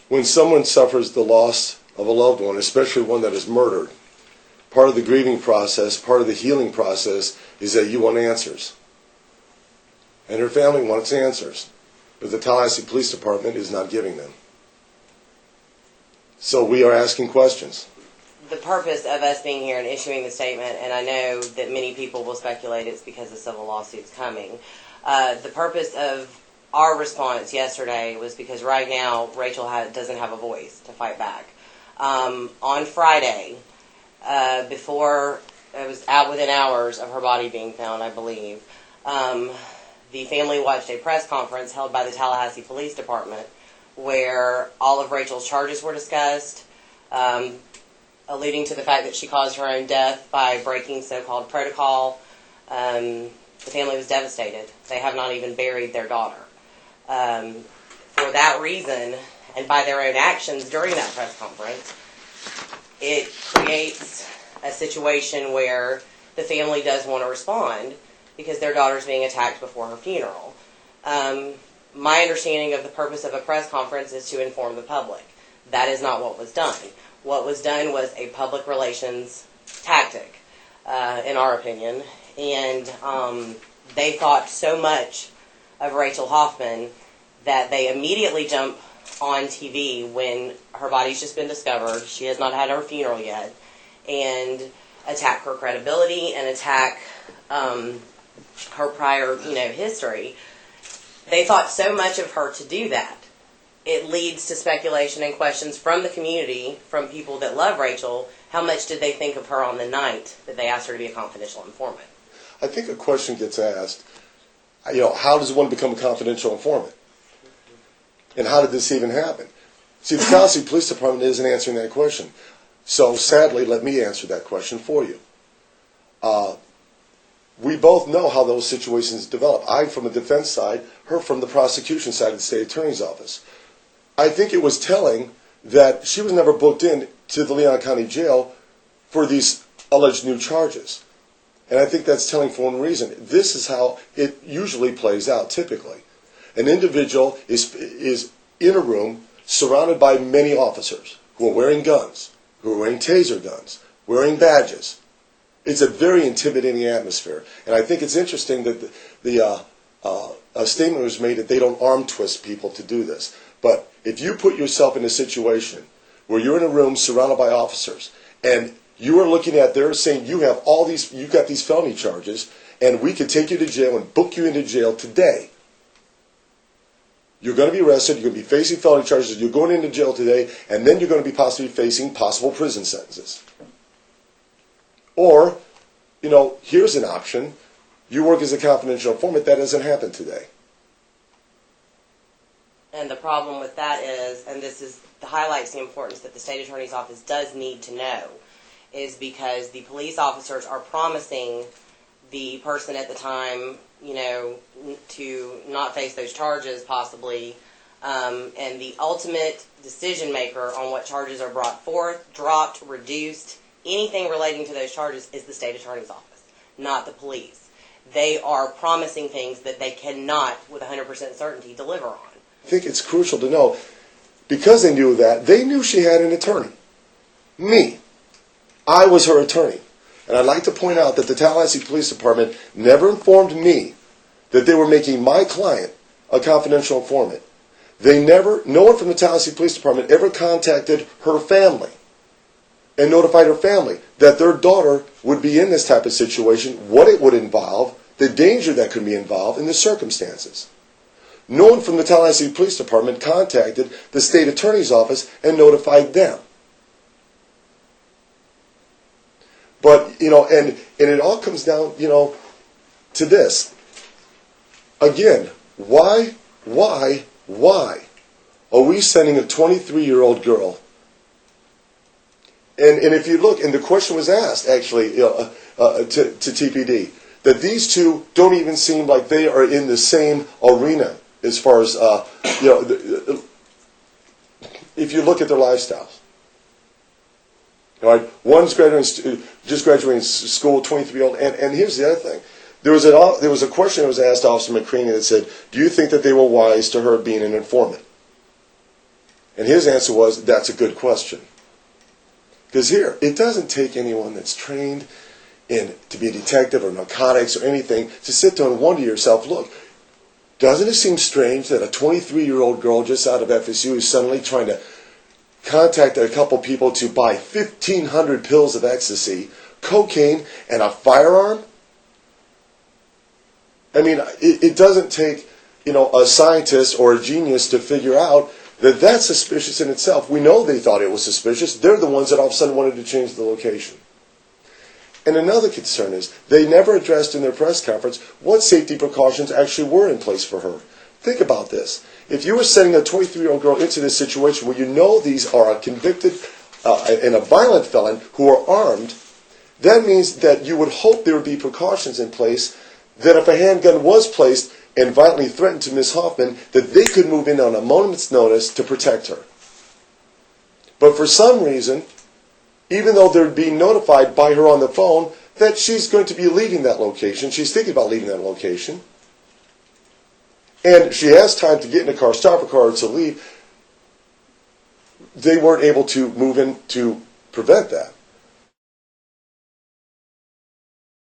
When someone suffers the loss of a loved one, especially one that is murdered, part of the grieving process, part of the healing process is that you want answers. And her family wants answers, but the Tallahassee Police Department is not giving them. So we are asking questions. The purpose of us being here and issuing the statement, and I know that many people will speculate it's because of civil lawsuits coming, the purpose of our response yesterday was because right now Rachel doesn't have a voice to fight back. On Friday, before it was out within hours of her body being found, I believe, the family watched a press conference held by the Tallahassee Police Department where all of Rachel's charges were discussed, alluding to the fact that she caused her own death by breaking so-called protocol. The family was devastated. They have not even buried their daughter. For that reason, and by their own actions during that press conference, it creates a situation where the family does want to respond because their daughter's being attacked before her funeral. My understanding of the purpose of a press conference is to inform the public. That is not what was done. What was done was a public relations tactic, in our opinion, and they thought so much of Rachel Hoffman that they immediately jump on TV when her body's just been discovered, she has not had her funeral yet, and attack her credibility and attack her prior, history. They thought so much of her to do that. It leads to speculation and questions from the community, from people that love Rachel. How much did they think of her on the night that they asked her to be a confidential informant? I think a question gets asked, how does one become a confidential informant? And how did this even happen? See, the Tallahassee Police Department isn't answering that question. So sadly, let me answer that question for you. We both know how those situations develop. I from the defense side, her from the prosecution side of the state attorney's office. I think it was telling that she was never booked in to the Leon County Jail for these alleged new charges. And I think that's telling for one reason. This is how it usually plays out, typically. An individual is in a room surrounded by many officers who are wearing guns, who are wearing taser guns, wearing badges. It's a very intimidating atmosphere. And I think it's interesting that a statement was made that they don't arm twist people to do this. But if you put yourself in a situation where you're in a room surrounded by officers and you are looking at, they're saying you've got these felony charges and we could take you to jail and book you into jail today. You're going to be arrested, you're going to be facing felony charges, you're going into jail today, and then you're going to be possibly facing possible prison sentences. Or, here's an option. You work as a confidential informant. That doesn't happen today. And the problem with that is, and this highlights the importance that the state attorney's office does need to know, is because the police officers are promising the person at the time, to not face those charges possibly, and the ultimate decision maker on what charges are brought forth, dropped, reduced, anything relating to those charges is the state attorney's office, not the police. They are promising things that they cannot, with 100% certainty, deliver on. I think it's crucial to know, because they knew that, they knew she had an attorney. Me. I was her attorney. And I'd like to point out that the Tallahassee Police Department never informed me that they were making my client a confidential informant. No one from the Tallahassee Police Department ever contacted her family and notified her family that their daughter would be in this type of situation, what it would involve, the danger that could be involved, and the circumstances. No one from the Tallahassee Police Department contacted the state attorney's office and notified them. But, and it all comes down, to this. Again, why are we sending a 23-year-old girl? And if you look, and the question was asked, actually, to TPD, that these two don't even seem like they are in the same arena as far as, if you look at their lifestyles. All right, one's just graduating school, 23-year-old, and here's the other thing. There was a question that was asked to Officer McCreaney that said, do you think that they were wise to her being an informant? And his answer was, that's a good question. Because here, it doesn't take anyone that's trained to be a detective or narcotics or anything to sit down and wonder to yourself, look, doesn't it seem strange that a 23-year-old girl just out of FSU is suddenly trying to contact a couple people to buy 1,500 pills of ecstasy, cocaine, and a firearm? I mean, it doesn't take, a scientist or a genius to figure out that that's suspicious in itself. We know they thought it was suspicious. They're the ones that all of a sudden wanted to change the location. And another concern is they never addressed in their press conference what safety precautions actually were in place for her. Think about this. If you were sending a 23-year-old girl into this situation where you know these are a convicted and a violent felon who are armed, that means that you would hope there would be precautions in place that if a handgun was placed and violently threatened to Ms. Hoffman, that they could move in on a moment's notice to protect her. But for some reason, even though they're being notified by her on the phone that she's going to be leaving that location, she's thinking about leaving that location, and she has time to get in a car, stop her car, to leave, they weren't able to move in to prevent that.